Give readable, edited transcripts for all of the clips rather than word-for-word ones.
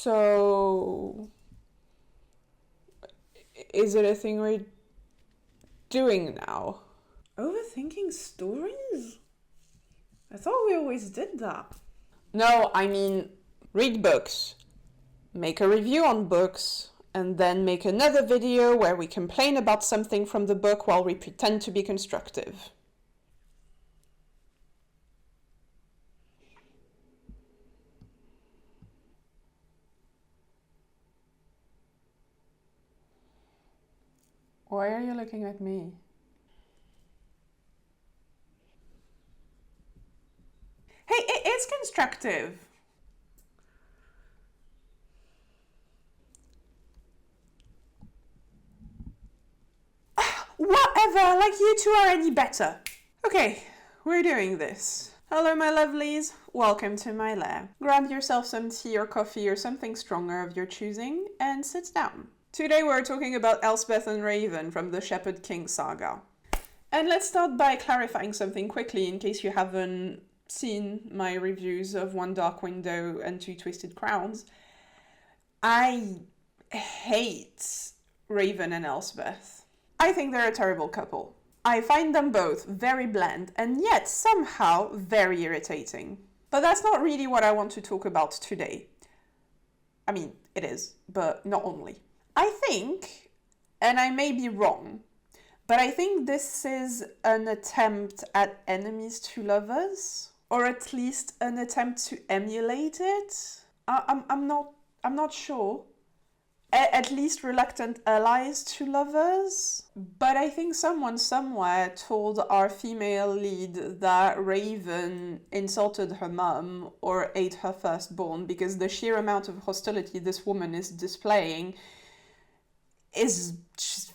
So, is it a thing we're doing now? Overthinking stories? I thought we always did that. No, I mean, read books, make a review on books, and then make another video where we complain about something from the book while we pretend to be constructive. Why are you looking at me? Hey, it is constructive. Whatever, like you two are any better. Okay, we're doing this. Hello, my lovelies. Welcome to my lair. Grab yourself some tea or coffee or something stronger of your choosing and sit down. Today we're talking about Elspeth and Ravyn from the Shepherd King saga. And let's start by clarifying something quickly in case you haven't seen my reviews of One Dark Window and Two Twisted Crowns. I hate Ravyn and Elspeth. I think they're a terrible couple. I find them both very bland and yet somehow very irritating. But that's not really what I want to talk about today. I mean, it is, but not only. I think, and I may be wrong, but I think this is an attempt at enemies to lovers, or at least an attempt to emulate it. I'm not sure. At least reluctant allies to lovers. But I think someone somewhere told our female lead that Ravyn insulted her mum or ate her firstborn because the sheer amount of hostility this woman is displaying is just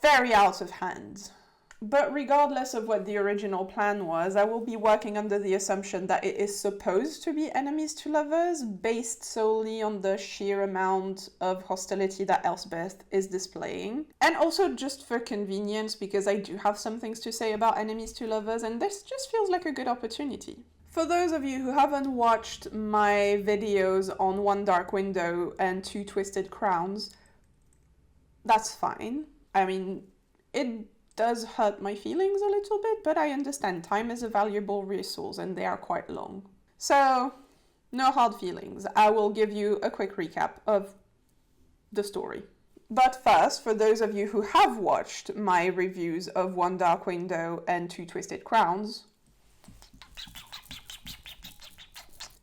very out of hand. But regardless of what the original plan was, I will be working under the assumption that it is supposed to be enemies to lovers, based solely on the sheer amount of hostility that Elspeth is displaying. And also just for convenience, because I do have some things to say about enemies to lovers, and this just feels like a good opportunity. For those of you who haven't watched my videos on One Dark Window and Two Twisted Crowns, that's fine. I mean, it does hurt my feelings a little bit, but I understand time is a valuable resource and they are quite long. So, no hard feelings. I will give you a quick recap of the story. But first, for those of you who have watched my reviews of One Dark Window and Two Twisted Crowns.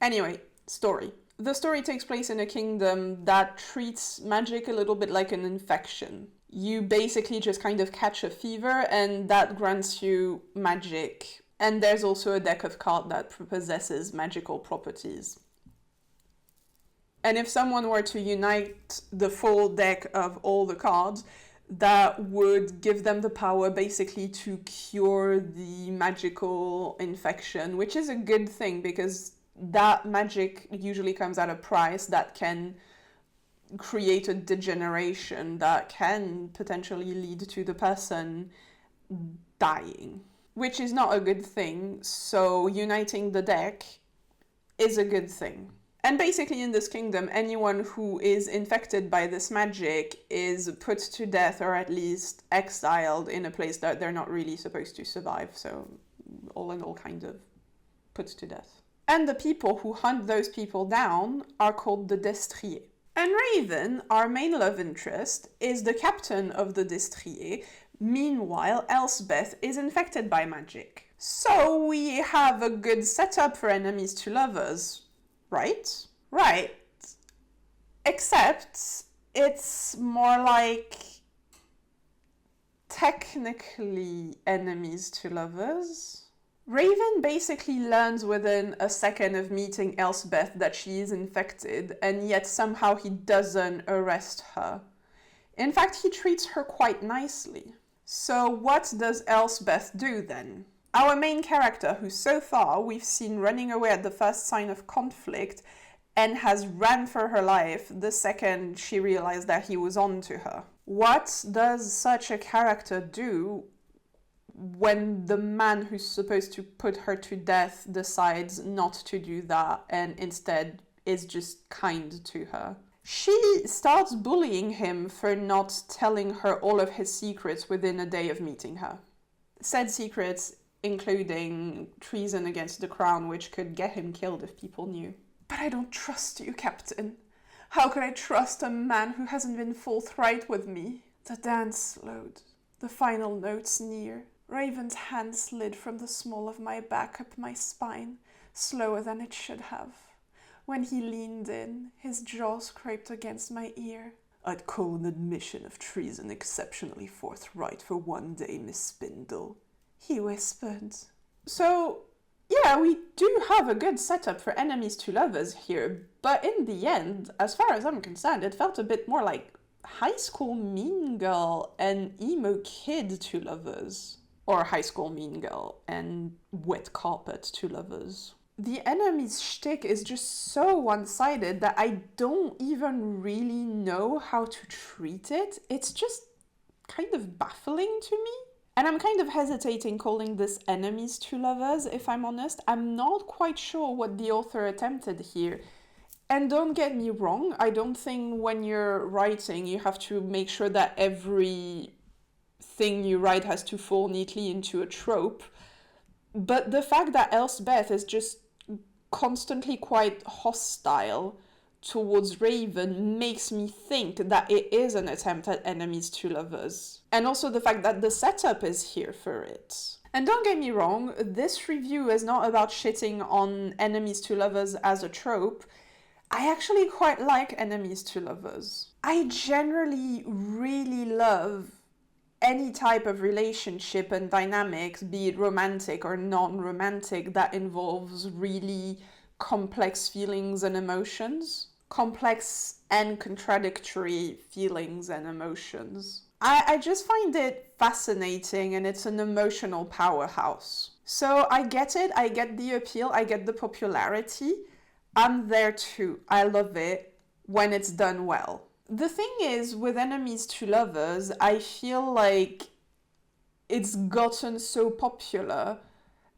Anyway, story. The story takes place in a kingdom that treats magic a little bit like an infection. You basically just kind of catch a fever and that grants you magic. And there's also a deck of cards that possesses magical properties. And if someone were to unite the full deck of all the cards, that would give them the power basically to cure the magical infection, which is a good thing because that magic usually comes at a price that can create a degeneration that can potentially lead to the person dying, which is not a good thing. So uniting the deck is a good thing. And basically in this kingdom, anyone who is infected by this magic is put to death or at least exiled in a place that they're not really supposed to survive. So all in all, kind of put to death. And the people who hunt those people down are called the destriers. And Ravyn, our main love interest, is the captain of the destriers. Meanwhile, Elspeth is infected by magic. So we have a good setup for enemies to lovers, right? Right. Except it's more like technically enemies to lovers. Ravyn basically learns within a second of meeting Elspeth that she is infected, and yet somehow he doesn't arrest her. In fact, he treats her quite nicely. So what does Elspeth do then? Our main character, who so far we've seen running away at the first sign of conflict and has ran for her life the second she realized that he was on to her. What does such a character do when the man who's supposed to put her to death decides not to do that and instead is just kind to her. She starts bullying him for not telling her all of his secrets within a day of meeting her. Said secrets including treason against the crown, which could get him killed if people knew. But I don't trust you, Captain. How could I trust a man who hasn't been forthright with me? The dance slowed, the final notes near. Raven's hand slid from the small of my back up my spine, slower than it should have. When he leaned in, his jaw scraped against my ear. I'd call an admission of treason exceptionally forthright for one day, Miss Spindle, he whispered. So, yeah, we do have a good setup for enemies to lovers here, but in the end, as far as I'm concerned, it felt a bit more like High School Mean Girl and Emo Kid to lovers. Or High School Mean Girl and Wet Carpet to lovers. The enemy's shtick is just so one-sided that I don't even really know how to treat it. It's just kind of baffling to me. And I'm kind of hesitating calling this enemies to lovers, if I'm honest. I'm not quite sure what the author attempted here. And don't get me wrong, I don't think when you're writing you have to make sure that every thing you write has to fall neatly into a trope. But the fact that Elspeth is just constantly quite hostile towards Ravyn makes me think that it is an attempt at enemies to lovers. And also the fact that the setup is here for it. And don't get me wrong, this review is not about shitting on enemies to lovers as a trope. I actually quite like enemies to lovers. I generally really love any type of relationship and dynamics, be it romantic or non-romantic, that involves really complex feelings and emotions. Complex and contradictory feelings and emotions. I just find it fascinating, and it's an emotional powerhouse. So I get it, I get the appeal, I get the popularity. I'm there too. I love it when it's done well. The thing is, with enemies to lovers, I feel like it's gotten so popular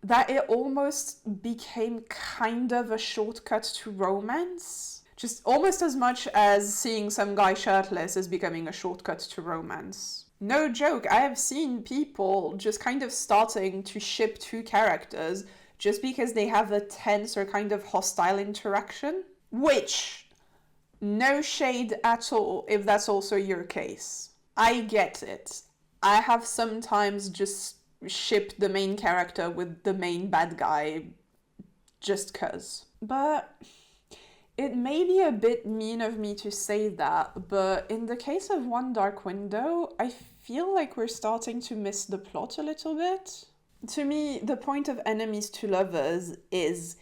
that it almost became kind of a shortcut to romance. Just almost as much as seeing some guy shirtless is becoming a shortcut to romance. No joke, I have seen people just kind of starting to ship two characters just because they have a tense or kind of hostile interaction. Which, no shade at all if that's also your case. I get it. I have sometimes just shipped the main character with the main bad guy just cuz. But it may be a bit mean of me to say that, but in the case of One Dark Window, I feel like we're starting to miss the plot a little bit. To me, the point of enemies to lovers is,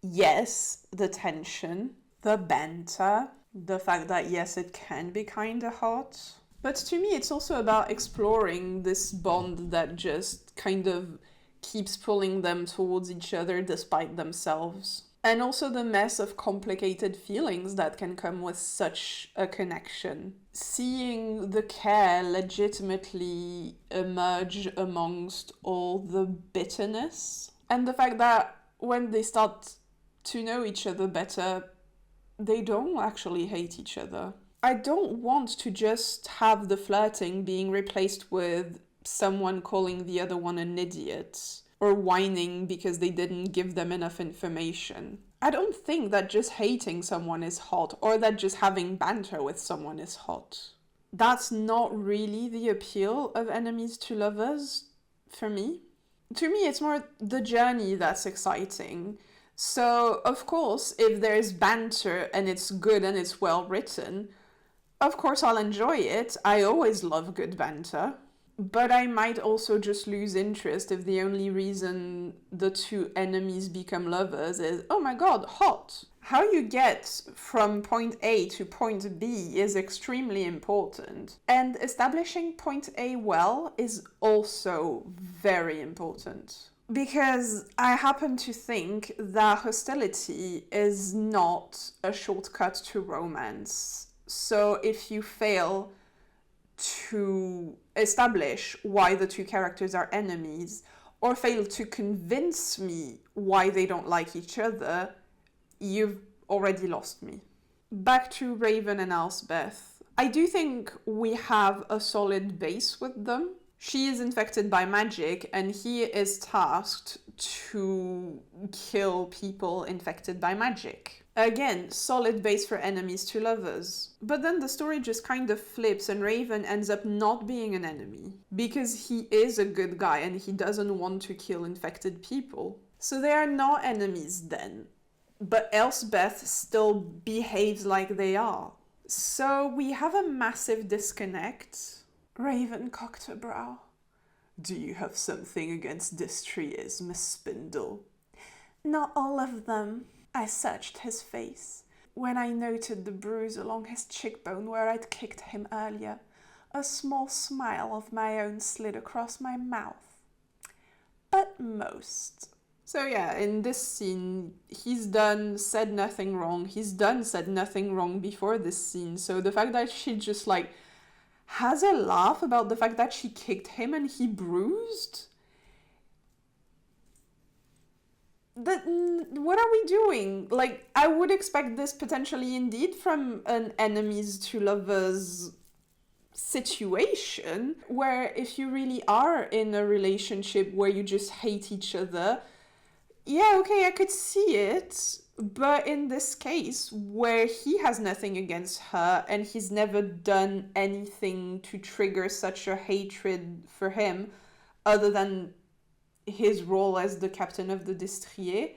yes, the tension, the banter, the fact that, yes, it can be kind of hot. But to me, it's also about exploring this bond that just kind of keeps pulling them towards each other despite themselves. And also the mess of complicated feelings that can come with such a connection. Seeing the care legitimately emerge amongst all the bitterness. And the fact that when they start to know each other better, they don't actually hate each other. I don't want to just have the flirting being replaced with someone calling the other one an idiot or whining because they didn't give them enough information. I don't think that just hating someone is hot or that just having banter with someone is hot. That's not really the appeal of enemies to lovers for me. To me, it's more the journey that's exciting. So, of course, if there's banter and it's good and it's well written, of course I'll enjoy it. I always love good banter. But I might also just lose interest if the only reason the two enemies become lovers is, oh my god, hot. How you get from point A to point B is extremely important. And establishing point A well is also very important. Because I happen to think that hostility is not a shortcut to romance. So if you fail to establish why the two characters are enemies, or fail to convince me why they don't like each other, you've already lost me. Back to Ravyn and Elspeth. I do think we have a solid base with them. She is infected by magic, and he is tasked to kill people infected by magic. Again, solid base for enemies to lovers. But then the story just kind of flips, and Ravyn ends up not being an enemy, because he is a good guy and he doesn't want to kill infected people. So they are not enemies then. But Elspeth still behaves like they are. So we have a massive disconnect. Ravyn cocked her brow. Do you have something against Distriers, Miss Spindle? Not all of them. I searched his face. When I noted the bruise along his cheekbone where I'd kicked him earlier, a small smile of my own slid across my mouth. But most. So yeah, in this scene, he's done said nothing wrong. Said nothing wrong before this scene. So the fact that she just like has a laugh about the fact that she kicked him and he bruised? What are we doing? Like, I would expect this potentially indeed from an enemies to lovers situation, where if you really are in a relationship where you just hate each other, yeah, okay, I could see it. But in this case, where he has nothing against her and he's never done anything to trigger such a hatred for him, other than his role as the captain of the Destrier,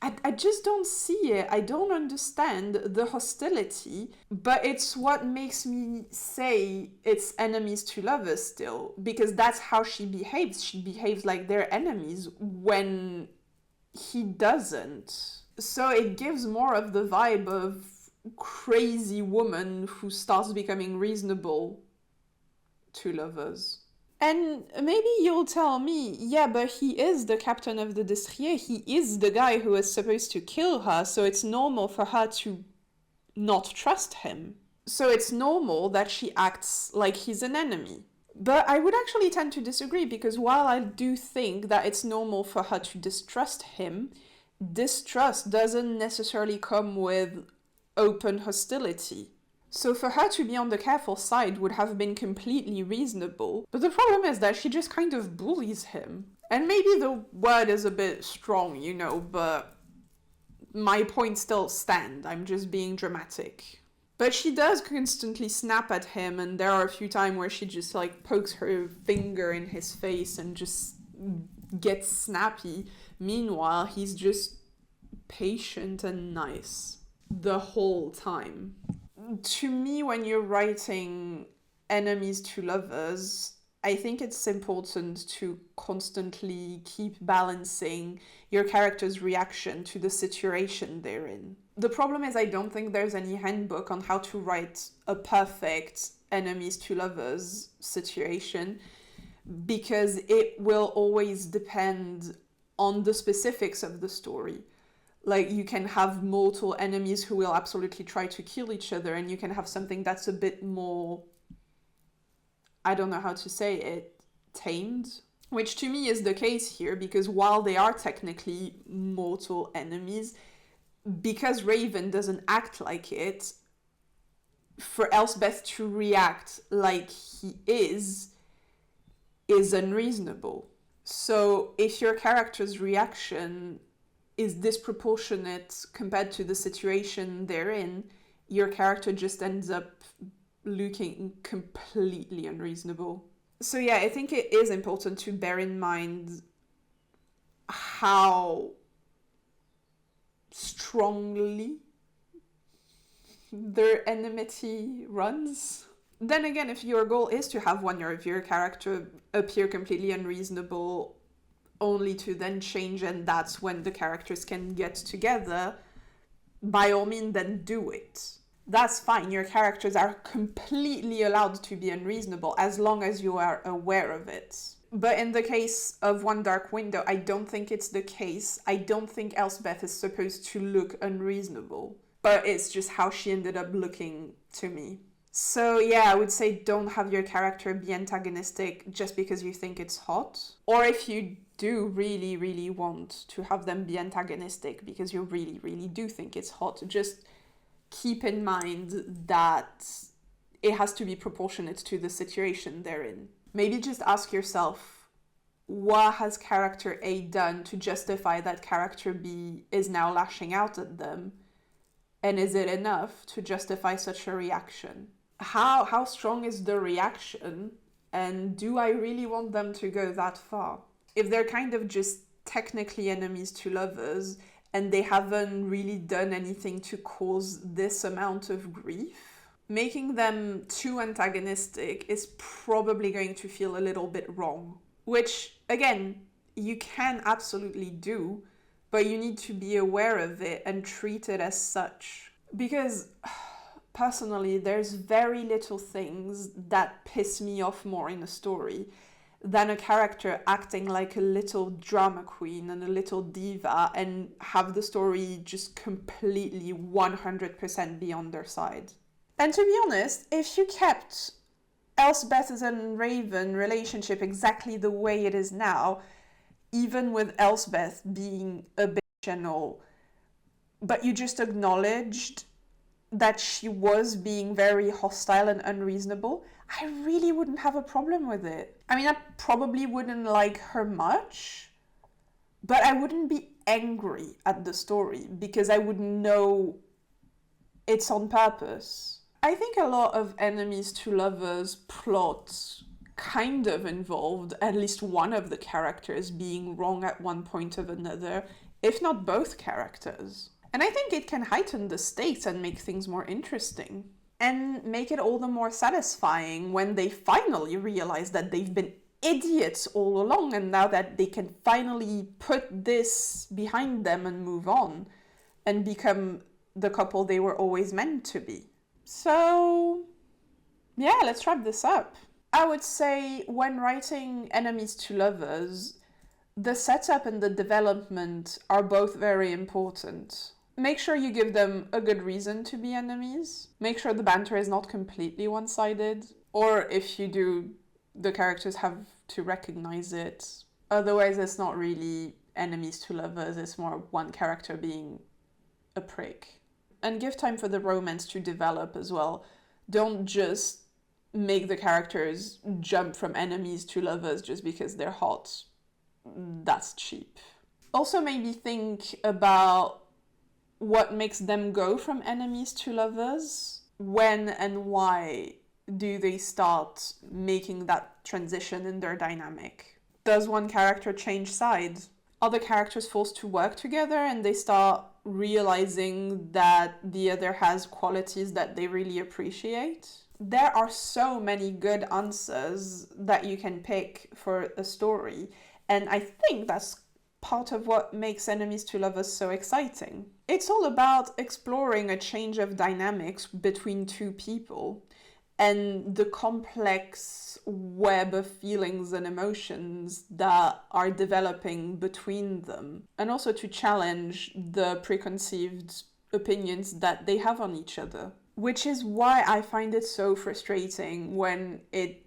I just don't see it. I don't understand the hostility, but it's what makes me say it's enemies to lovers still, because that's how she behaves. She behaves like they're enemies when he doesn't. So it gives more of the vibe of crazy woman who starts becoming reasonable to lovers. And maybe you'll tell me, yeah, but he is the captain of the Destrier. He is the guy who is supposed to kill her, so it's normal for her to not trust him. So it's normal that she acts like he's an enemy. But I would actually tend to disagree, because while I do think that it's normal for her to distrust him, distrust doesn't necessarily come with open hostility. So for her to be on the careful side would have been completely reasonable. But the problem is that she just kind of bullies him. And maybe the word is a bit strong, you know, but my point still stands. I'm just being dramatic. But she does constantly snap at him, and there are a few times where she just like pokes her finger in his face and just gets snappy. Meanwhile, he's just patient and nice the whole time. To me, when you're writing enemies to lovers, I think it's important to constantly keep balancing your character's reaction to the situation they're in. The problem is I don't think there's any handbook on how to write a perfect enemies to lovers situation, because it will always depend on the specifics of the story. Like, you can have multiple enemies who will absolutely try to kill each other, and you can have something that's a bit more, I don't know how to say it, tamed. Which to me is the case here, because while they are technically mortal enemies, because Ravyn doesn't act like it, for Elspeth to react like he is unreasonable. So if your character's reaction is disproportionate compared to the situation they're in, your character just ends up looking completely unreasonable. So yeah, I think it is important to bear in mind how strongly their enmity runs. Then again, if your goal is to have one of your character appear completely unreasonable only to then change, and that's when the characters can get together, by all means then do it. That's fine, your characters are completely allowed to be unreasonable as long as you are aware of it. But in the case of One Dark Window, I don't think it's the case. I don't think Elspeth is supposed to look unreasonable, but it's just how she ended up looking to me. So yeah, I would say don't have your character be antagonistic just because you think it's hot. Or if you do really, really want to have them be antagonistic because you really, really do think it's hot, just keep in mind that it has to be proportionate to the situation they're in. Maybe just ask yourself, what has character A done to justify that character B is now lashing out at them? And is it enough to justify such a reaction? How strong is the reaction? And do I really want them to go that far? If they're kind of just technically enemies to lovers and they haven't really done anything to cause this amount of grief, making them too antagonistic is probably going to feel a little bit wrong. Which, again, you can absolutely do, but you need to be aware of it and treat it as such. Because, personally, there's very little things that piss me off more in a story than a character acting like a little drama queen and a little diva and have the story just completely 100% be on their side. And to be honest, if you kept Elspeth and Ravyn relationship exactly the way it is now, even with Elspeth being a bitch and all, but you just acknowledged that she was being very hostile and unreasonable, I really wouldn't have a problem with it. I mean, I probably wouldn't like her much, but I wouldn't be angry at the story because I would know it's on purpose. I think a lot of enemies to lovers plots kind of involved at least one of the characters being wrong at one point or another, if not both characters. And I think it can heighten the stakes and make things more interesting. And make it all the more satisfying when they finally realize that they've been idiots all along and now that they can finally put this behind them and move on and become the couple they were always meant to be. So, yeah, let's wrap this up. I would say when writing enemies to lovers, the setup and the development are both very important. Make sure you give them a good reason to be enemies. Make sure the banter is not completely one-sided. Or if you do, the characters have to recognize it. Otherwise, it's not really enemies to lovers. It's more one character being a prick. And give time for the romance to develop as well. Don't just make the characters jump from enemies to lovers just because they're hot. That's cheap. Also, maybe think about what makes them go from enemies to lovers. When and why do they start making that transition in their dynamic? Does one character change sides? Are the characters forced to work together and they start realizing that the other has qualities that they really appreciate? There are so many good answers that you can pick for a story, and I think that's part of what makes enemies to lovers so exciting. It's all about exploring a change of dynamics between two people and the complex web of feelings and emotions that are developing between them, and also to challenge the preconceived opinions that they have on each other. Which is why I find it so frustrating when it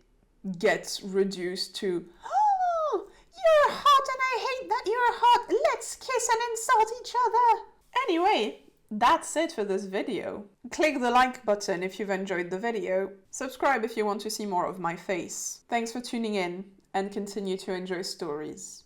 gets reduced to, oh, you're hot and I hate that you're hot, let's kiss and insult each other. Anyway, that's it for this video. Click the like button if you've enjoyed the video. Subscribe if you want to see more of my face. Thanks for tuning in and continue to enjoy stories.